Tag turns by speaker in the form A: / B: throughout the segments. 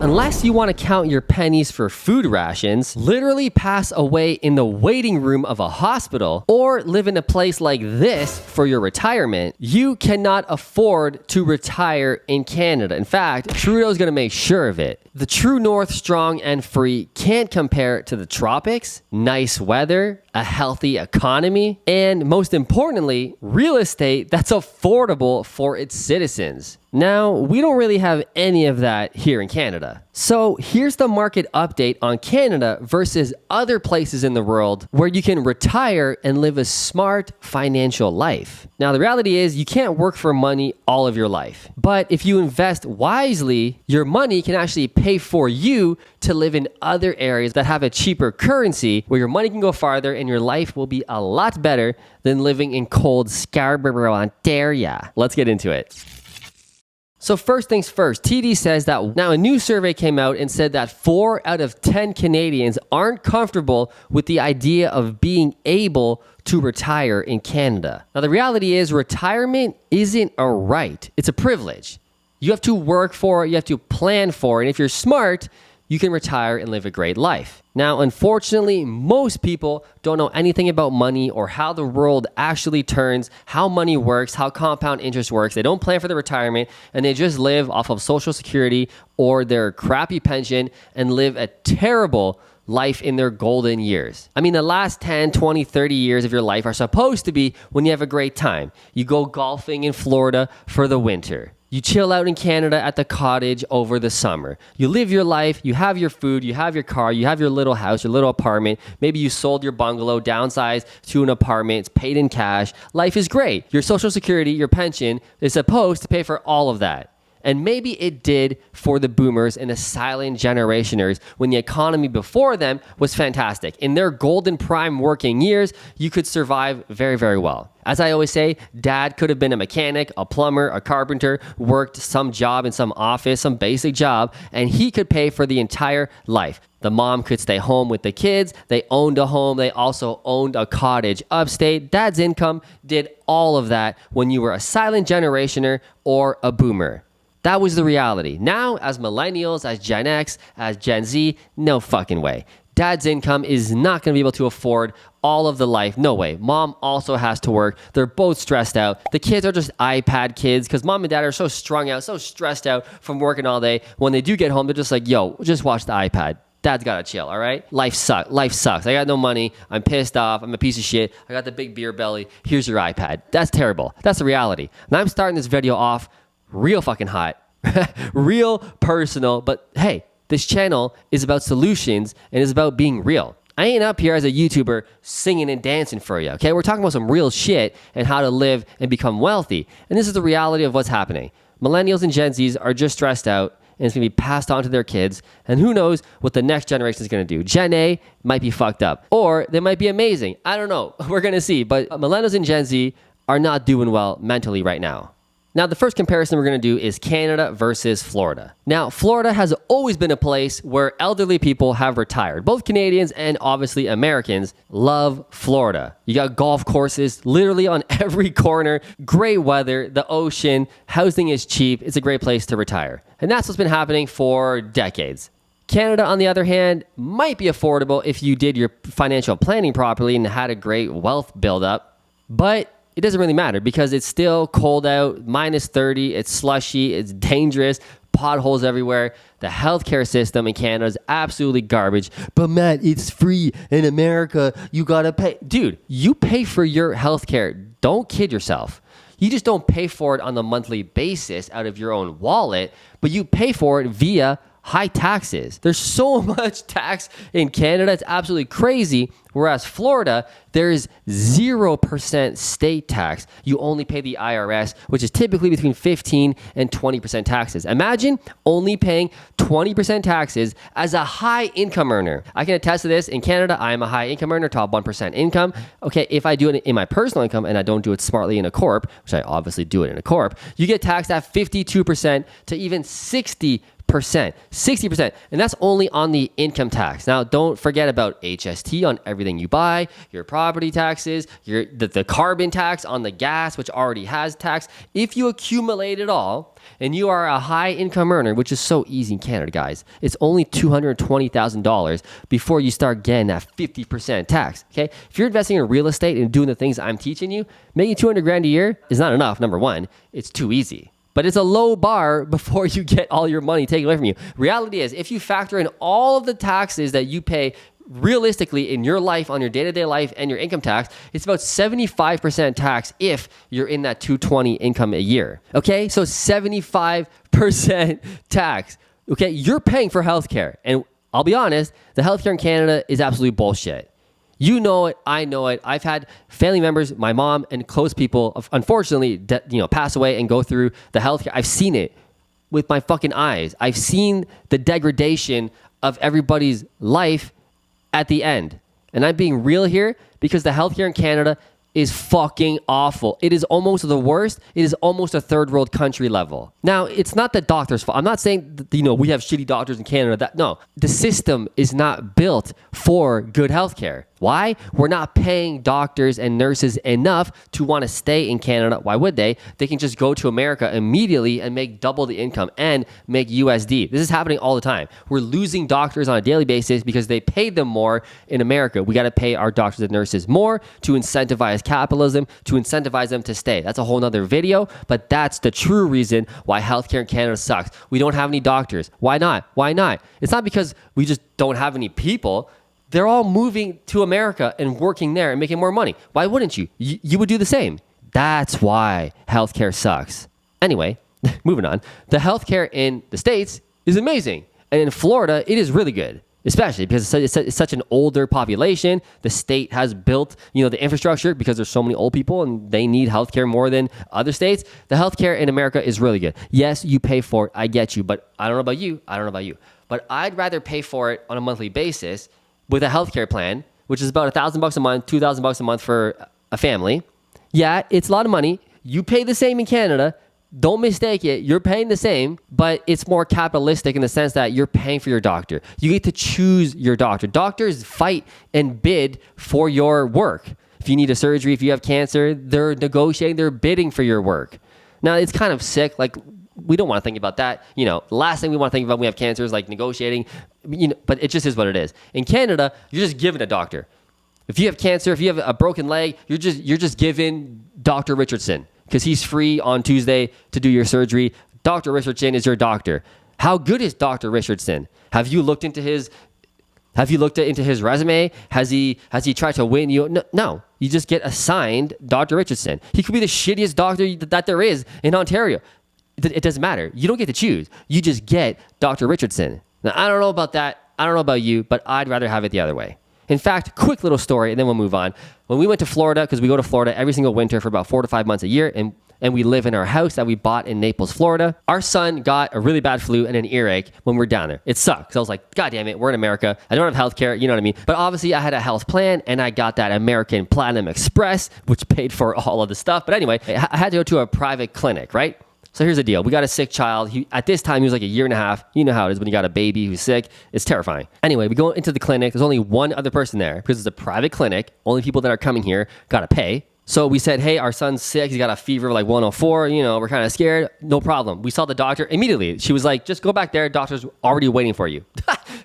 A: Unless you want to count your pennies for food rations, literally pass away in the waiting room of a hospital, or live in a place like this for your retirement, you cannot afford to retire in Canada. In fact, Trudeau's going to make sure of it. The true north, strong and free, can't compare to the tropics, nice weather, a healthy economy, and most importantly, real estate that's affordable for its citizens. Now, we don't really have any of that here in Canada. So here's the market update on Canada versus other places in the world where you can retire and live a smart financial life. Now, the reality is you can't work for money all of your life. But if you invest wisely, your money can actually pay for you to live in other areas that have a cheaper currency where your money can go farther and your life will be a lot better than living in cold Scarborough, Ontario. Let's get into it. So first things first, TD says that now a new survey came out and said that 4 out of 10 Canadians aren't comfortable with the idea of being able to retire in Canada. Now the reality is retirement isn't a right, it's a privilege. You have to work for it, you have to plan for it, and if you're smart, you can retire and live a great life. Now, unfortunately, most people don't know anything about money or how the world actually turns, how money works, how compound interest works. They don't plan for their retirement and they just live off of Social Security or their crappy pension and live a terrible life in their golden years. I mean, the last 10, 20, 30 years of your life are supposed to be when you have a great time. You go golfing in Florida for the winter. You chill out in Canada at the cottage over the summer. You live your life, you have your food, you have your car, you have your little house, your little apartment. Maybe you sold your bungalow, downsized to an apartment, it's paid in cash. Life is great. Your Social Security, your pension is supposed to pay for all of that. And maybe it did for the boomers and the silent generationers when the economy before them was fantastic. In their golden prime working years, you could survive very, very well. As I always say, dad could have been a mechanic, a plumber, a carpenter, worked some job in some office, some basic job, and he could pay for the entire life. The mom could stay home with the kids. They owned a home. They also owned a cottage upstate. Dad's income did all of that when you were a silent generationer or a boomer. That was the reality. Now, as millennials, as Gen X, as Gen Z, no fucking way. Dad's income is not going to be able to afford all of the life. No way. Mom also has to work. They're both stressed out. The kids are just iPad kids because mom and dad are so strung out, so stressed out from working all day. When they do get home, they're just like, yo, just watch the iPad. Dad's gotta chill, all right? Life sucks. Life sucks. I got no money. I'm pissed off. I'm a piece of shit. I got the big beer belly. Here's your iPad. That's terrible. That's the reality. And I'm starting this video off real fucking hot, real personal, but hey, this channel is about solutions and is about being real. I ain't up here as a YouTuber singing and dancing for you, okay? We're talking about some real shit and how to live and become wealthy. And this is the reality of what's happening. Millennials and Gen Zs are just stressed out and it's gonna be passed on to their kids. And who knows what the next generation is gonna do. Gen A might be fucked up or they might be amazing. I don't know, we're gonna see. But millennials and Gen Z are not doing well mentally right now. Now, the first comparison we're going to do is Canada versus Florida. Now, Florida has always been a place where elderly people have retired. Both Canadians and obviously Americans love Florida. You got golf courses literally on every corner, great weather, the ocean, housing is cheap. It's a great place to retire. And that's what's been happening for decades. Canada, on the other hand, might be affordable if you did your financial planning properly and had a great wealth buildup, but it doesn't really matter because it's still cold out, minus 30, it's slushy, it's dangerous, potholes everywhere. The healthcare system in Canada is absolutely garbage. But Matt, it's free in America. You gotta pay. Dude, you pay for your healthcare. Don't kid yourself. You just don't pay for it on a monthly basis out of your own wallet, but you pay for it via high taxes. There's so much tax in Canada. It's absolutely crazy. Whereas Florida, there is 0% state tax. You only pay the IRS, which is typically between 15 and 20% taxes. Imagine only paying 20% taxes as a high income earner. I can attest to this. In Canada, I am a high income earner, top 1% income. Okay, if I do it in my personal income and I don't do it smartly in a corp, which I obviously do it in a corp, you get taxed at 52% to even 60%. 60%. And that's only on the income tax. Now, don't forget about HST on everything you buy, your property taxes, the carbon tax on the gas, which already has tax. If you accumulate it all, and you are a high income earner, which is so easy in Canada, guys, it's only $220,000 before you start getting that 50% tax, okay? If you're investing in real estate and doing the things I'm teaching you, making 200 grand a year is not enough, number one. It's too easy. But it's a low bar before you get all your money taken away from you. Reality is, if you factor in all of the taxes that you pay realistically in your life, on your day-to-day life and your income tax, it's about 75% tax if you're in that 220 income a year. Okay, so 75% tax. Okay, you're paying for healthcare. And I'll be honest, the healthcare in Canada is absolutely bullshit. You know it, I know it. I've had family members, my mom and close people, unfortunately, pass away and go through the healthcare. I've seen it with my fucking eyes. I've seen the degradation of everybody's life at the end. And I'm being real here because the healthcare in Canada is fucking awful. It is almost the worst. It is almost a third world country level. Now, it's not the doctor's fault. I'm not saying that, we have shitty doctors in Canada. No, the system is not built for good healthcare. Why? We're not paying doctors and nurses enough to want to stay in Canada. Why would they? They can just go to America immediately and make double the income and make USD. This is happening all the time. We're losing doctors on a daily basis because they pay them more in America. We got to pay our doctors and nurses more to incentivize capitalism, to incentivize them to stay. That's a whole nother video, but that's the true reason why healthcare in Canada sucks. We don't have any doctors. Why not? Why not? It's not because we just don't have any people. They're all moving to America and working there and making more money. Why wouldn't you? You would do the same. That's why healthcare sucks. Anyway, moving on. The healthcare in the States is amazing. And in Florida, it is really good, especially because it's such an older population. The state has built, the infrastructure because there's so many old people and they need healthcare more than other states. The healthcare in America is really good. Yes, you pay for it. I get you. But I don't know about you. But I'd rather pay for it on a monthly basis with a healthcare plan, which is about $1,000 a month, $2,000 a month for a family. Yeah, it's a lot of money. You pay the same in Canada. Don't mistake it. You're paying the same, but it's more capitalistic in the sense that you're paying for your doctor. You get to choose your doctor. Doctors fight and bid for your work. If you need a surgery, if you have cancer, they're negotiating, they're bidding for your work. Now, it's kind of sick. We don't want to think about that. The last thing we want to think about when we have cancer is negotiating, but it just is what it is. In Canada, you're just given a doctor. If you have cancer, if you have a broken leg, you're just given Dr. Richardson because he's free on Tuesday to do your surgery. Dr. Richardson is your doctor. How good is Dr. Richardson? Have you looked into his resume? Has he tried to win you? No. You just get assigned Dr. Richardson. He could be the shittiest doctor that there is in Ontario. It doesn't matter. You don't get to choose. You just get Dr. Richardson. Now, I don't know about that. I don't know about you, but I'd rather have it the other way. In fact, quick little story, and then we'll move on. When we went to Florida, because we go to Florida every single winter for about 4 to 5 months a year, and we live in our house that we bought in Naples, Florida, our son got a really bad flu and an earache when we were down there. It sucked. So I was like, God damn it, we're in America. I don't have healthcare, you know what I mean? But obviously I had a health plan and I got that American Platinum Express, which paid for all of the stuff. But anyway, I had to go to a private clinic, right? So here's the deal. We got a sick child. At this time, he was like a year and a half. You know how it is when you got a baby who's sick. It's terrifying. Anyway, we go into the clinic. There's only one other person there because it's a private clinic. Only people that are coming here got to pay. So we said, hey, our son's sick. He's got a fever of 104. We're kind of scared. No problem. We saw the doctor immediately. She was like, just go back there. Doctor's already waiting for you.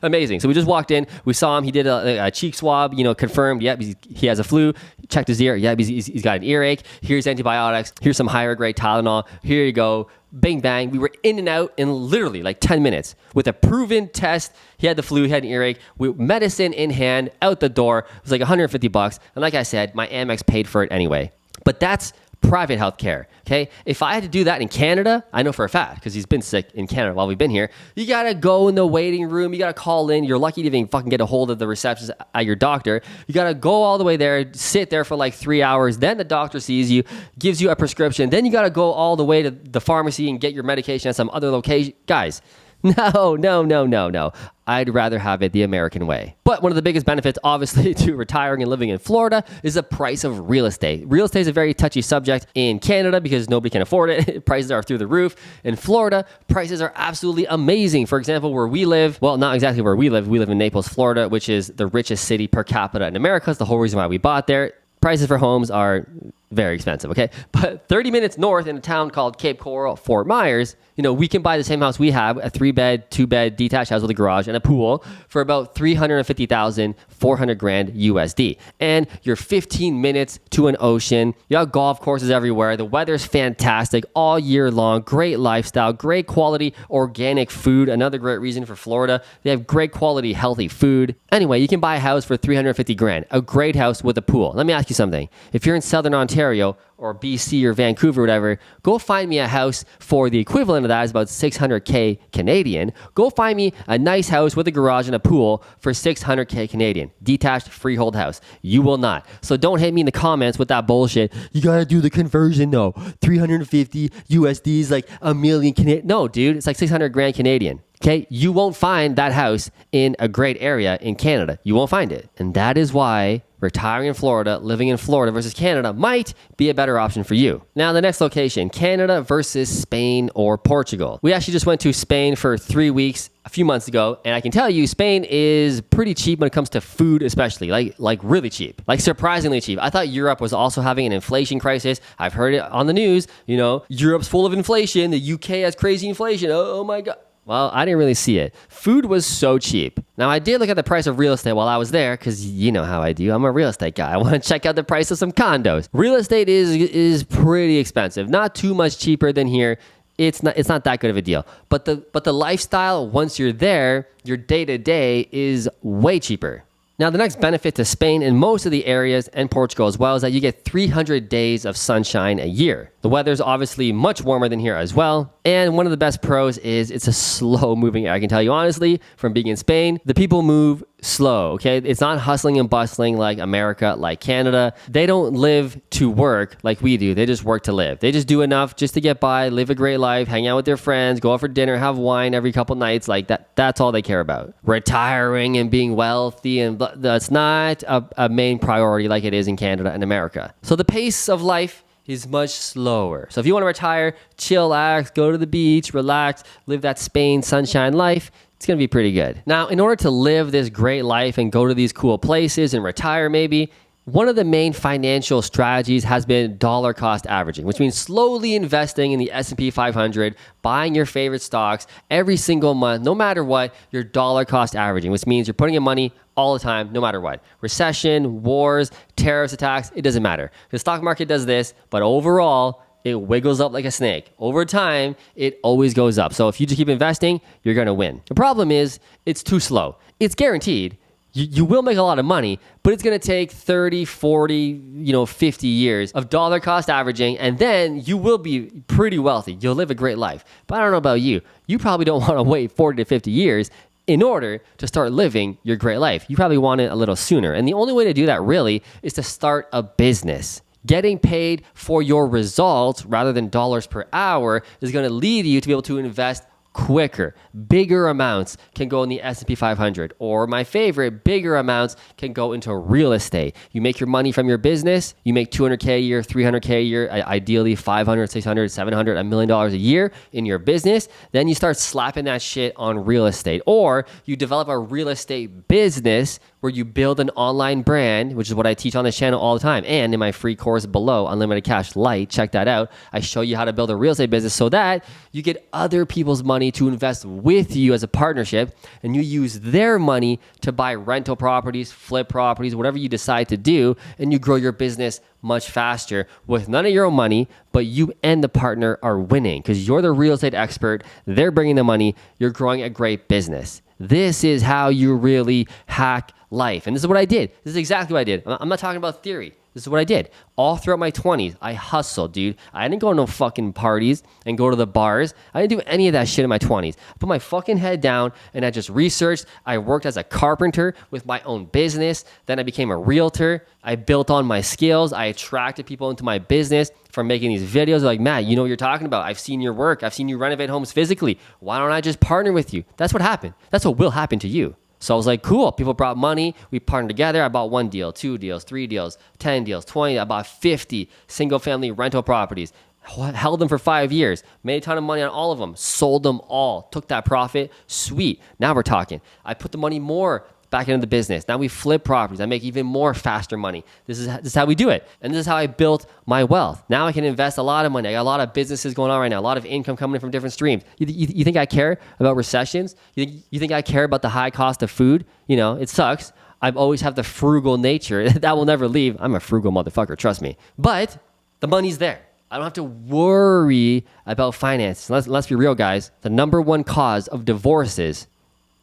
A: Amazing. So we just walked in. We saw him. He did a cheek swab, confirmed. Yep, he has a flu. Checked his ear. Yep, he's got an earache. Here's antibiotics. Here's some higher grade Tylenol. Here you go. Bang, bang. We were in and out in literally 10 minutes with a proven test. He had the flu. He had an earache. Medicine in hand, out the door. It was $150. And like I said, my Amex paid for it anyway. But that's private healthcare, okay? If I had to do that in Canada, I know for a fact, because he's been sick in Canada while we've been here, you gotta go in the waiting room, you gotta call in, you're lucky to even fucking get a hold of the receptionist at your doctor, you gotta go all the way there, sit there for 3 hours, then the doctor sees you, gives you a prescription, then you gotta go all the way to the pharmacy and get your medication at some other location. Guys, No, no, no, no, no. I'd rather have it the American way. But one of the biggest benefits, obviously, to retiring and living in Florida is the price of real estate. Real estate is a very touchy subject in Canada because nobody can afford it. Prices are through the roof. In Florida, prices are absolutely amazing. For example, where we live, well, not exactly where we live in Naples, Florida, which is the richest city per capita in America. It's the whole reason why we bought there. Prices for homes are very expensive, okay? But 30 minutes north in a town called Cape Coral, Fort Myers, we can buy the same house we have, a 3-bed, 2-bed detached house with a garage and a pool for about $350,000, $400,000 USD. And you're 15 minutes to an ocean. You have golf courses everywhere. The weather's fantastic all year long. Great lifestyle, great quality organic food. Another great reason for Florida. They have great quality, healthy food. Anyway, you can buy a house for $350,000, a great house with a pool. Let me ask you something. If you're in Southern Ontario or BC or Vancouver or whatever, go find me a house for the equivalent of that is about $600K Canadian. Go find me a nice house with a garage and a pool for $600K Canadian. Detached freehold house. You will not. So don't hit me in the comments with that bullshit. You gotta do the conversion though. 350 USD is like a million Canadian. No, dude, it's like $600,000 Canadian. Okay, you won't find that house in a great area in Canada. You won't find it. And that is why retiring in Florida, living in Florida versus Canada might be a better option for you. Now, the next location, Canada versus Spain or Portugal. We actually just went to Spain for 3 weeks a few months ago, and I can tell you Spain is pretty cheap when it comes to food, especially like really cheap, like surprisingly cheap. I thought Europe was also having an inflation crisis. I've heard it on the news, Europe's full of inflation. The UK has crazy inflation. Oh my God. Well, I didn't really see it. Food was so cheap. Now, I did look at the price of real estate while I was there because you know how I do. I'm a real estate guy. I want to check out the price of some condos. Real estate is pretty expensive. Not too much cheaper than here. It's not that good of a deal. But the lifestyle, once you're there, your day-to-day is way cheaper. Now, the next benefit to Spain and most of the areas and Portugal as well is that you get 300 days of sunshine a year. The weather's obviously much warmer than here as well. And one of the best pros is it's a slow moving area. I can tell you honestly, from being in Spain, the people move slow, okay? It's not hustling and bustling like America, like Canada. They don't live to work like we do. They just work to live. They just do enough just to get by, live a great life, hang out with their friends, go out for dinner, have wine every couple nights. Like that's all they care about. Retiring and being wealthy, and that's not a main priority like it is in Canada and America. So the pace of life is much slower. So if you want to retire, chillax, go to the beach, relax, live that Spain sunshine life, it's going to be pretty good. Now, in order to live this great life and go to these cool places and retire maybe, one of the main financial strategies has been dollar cost averaging, which means slowly investing in the S&P 500, buying your favorite stocks every single month, no matter what, you're dollar cost averaging, which means you're putting in money all the time, no matter what. Recession, wars, terrorist attacks, it doesn't matter. The stock market does this, but overall, it wiggles up like a snake. Over time, it always goes up. So if you just keep investing, you're going to win. The problem is it's too slow. It's guaranteed. You will make a lot of money, but it's going to take 30, 40, 50 years of dollar cost averaging, and then you will be pretty wealthy. You'll live a great life. But I don't know about you. You probably don't want to wait 40 to 50 years in order to start living your great life. You probably want it a little sooner. And the only way to do that really is to start a business. Getting paid for your results rather than dollars per hour is going to lead you to be able to invest quicker. Bigger amounts can go in the S&P 500, or my favorite, bigger amounts can go into real estate. You make your money from your business, you make $200K a year, $300K a year, ideally $500, $600, $700, $1 million a year in your business. Then you start slapping that shit on real estate, or you develop a real estate business where you build an online brand, which is what I teach on this channel all the time. And in my free course below, Unlimited Cash Lite, check that out. I show you how to build a real estate business so that you get other people's money to invest with you as a partnership, and you use their money to buy rental properties, flip properties, whatever you decide to do, and you grow your business much faster with none of your own money, but you and the partner are winning because you're the real estate expert, they're bringing the money, you're growing a great business. This is how you really hack life. And this is what I did. This is exactly what I did. I'm not talking about theory. This is what I did. All throughout my 20s, I hustled, dude. I didn't go to no fucking parties and go to the bars. I didn't do any of that shit in my 20s. I put my fucking head down and I just researched. I worked as a carpenter with my own business. Then I became a realtor. I built on my skills. I attracted people into my business from making these videos. They're like, Matt, you know what you're talking about. I've seen your work. I've seen you renovate homes physically. Why don't I just partner with you? That's what happened. That's what will happen to you. So I was like, cool. People brought money. We partnered together. I bought 1 deal, 2 deals, 3 deals, 10 deals, 20. I bought 50 single family rental properties, held them for 5 years, made a ton of money on all of them, sold them all, took that profit. Sweet. Now we're talking. I put the money more back into the business. Now we flip properties. I make even more faster money. This is how we do it. And this is how I built my wealth. Now I can invest a lot of money. I got a lot of businesses going on right now, a lot of income coming in from different streams. You think I care about recessions? You think I care about the high cost of food? You know, it sucks. I've always have the frugal nature. That will never leave. I'm a frugal motherfucker, trust me. But the money's there. I don't have to worry about finances. Let's be real, guys. The number one cause of divorces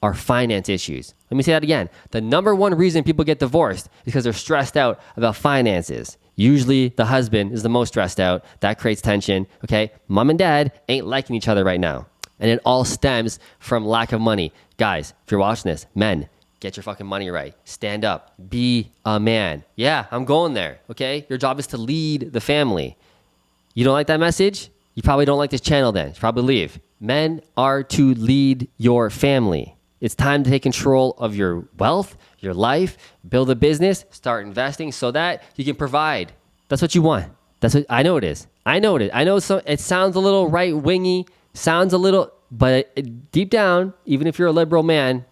A: are finance issues. Let me say that again. The number one reason people get divorced is because they're stressed out about finances. Usually the husband is the most stressed out. That creates tension, okay? Mom and dad ain't liking each other right now. And it all stems from lack of money. Guys, if you're watching this, men, get your fucking money right. Stand up. Be a man. Yeah, I'm going there, okay? Your job is to lead the family. You don't like that message? You probably don't like this channel then. You probably leave. Men are to lead your family. It's time to take control of your wealth, your life, build a business, start investing so that you can provide. That's what you want. That's what I know it is. I know it is. I know it sounds a little right-wingy, but deep down, even if you're a liberal man,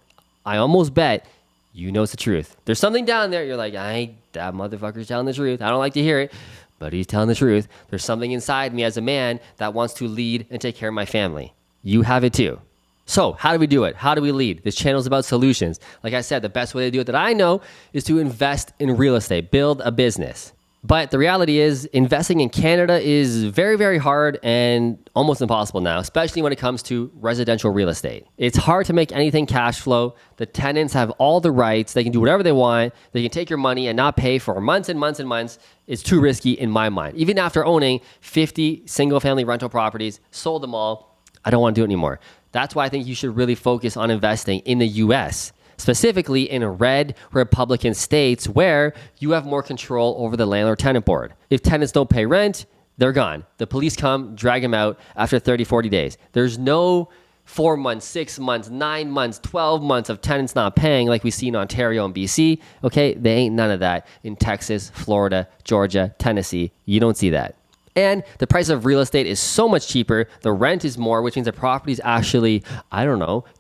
A: I almost bet you know it's the truth. There's something down there. You're like, that motherfucker's telling the truth. I don't like to hear it, but he's telling the truth. There's something inside me as a man that wants to lead and take care of my family. You have it too. So how do we do it? How do we lead? This channel is about solutions. Like I said, the best way to do it that I know is to invest in real estate, build a business. But the reality is investing in Canada is very, very hard and almost impossible now, especially when it comes to residential real estate. It's hard to make anything cash flow. The tenants have all the rights. They can do whatever they want. They can take your money and not pay for months and months and months. It's too risky in my mind. Even after owning 50 single family rental properties, sold them all, I don't want to do it anymore. That's why I think you should really focus on investing in the US, specifically in red Republican states where you have more control over the landlord-tenant board. If tenants don't pay rent, they're gone. The police come, drag them out after 30, 40 days. There's no 4 months, 6 months, 9 months, 12 months of tenants not paying like we see in Ontario and BC. Okay, they ain't none of that in Texas, Florida, Georgia, Tennessee. You don't see that. And the price of real estate is so much cheaper. The rent is more, which means the property is actually,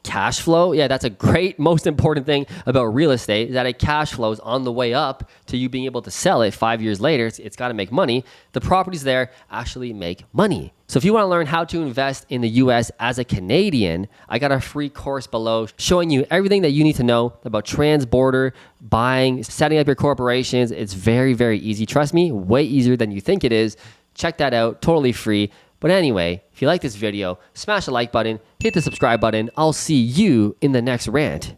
A: cash flow. Yeah, that's a great, most important thing about real estate is that it cash flows on the way up to you being able to sell it 5 years later. It's got to make money. The properties there actually make money. So if you want to learn how to invest in the US as a Canadian, I got a free course below showing you everything that you need to know about trans-border buying, setting up your corporations. It's very, very easy. Trust me, way easier than you think it is. Check that out, totally free. But anyway, if you like this video, smash the like button, hit the subscribe button. I'll see you in the next rant.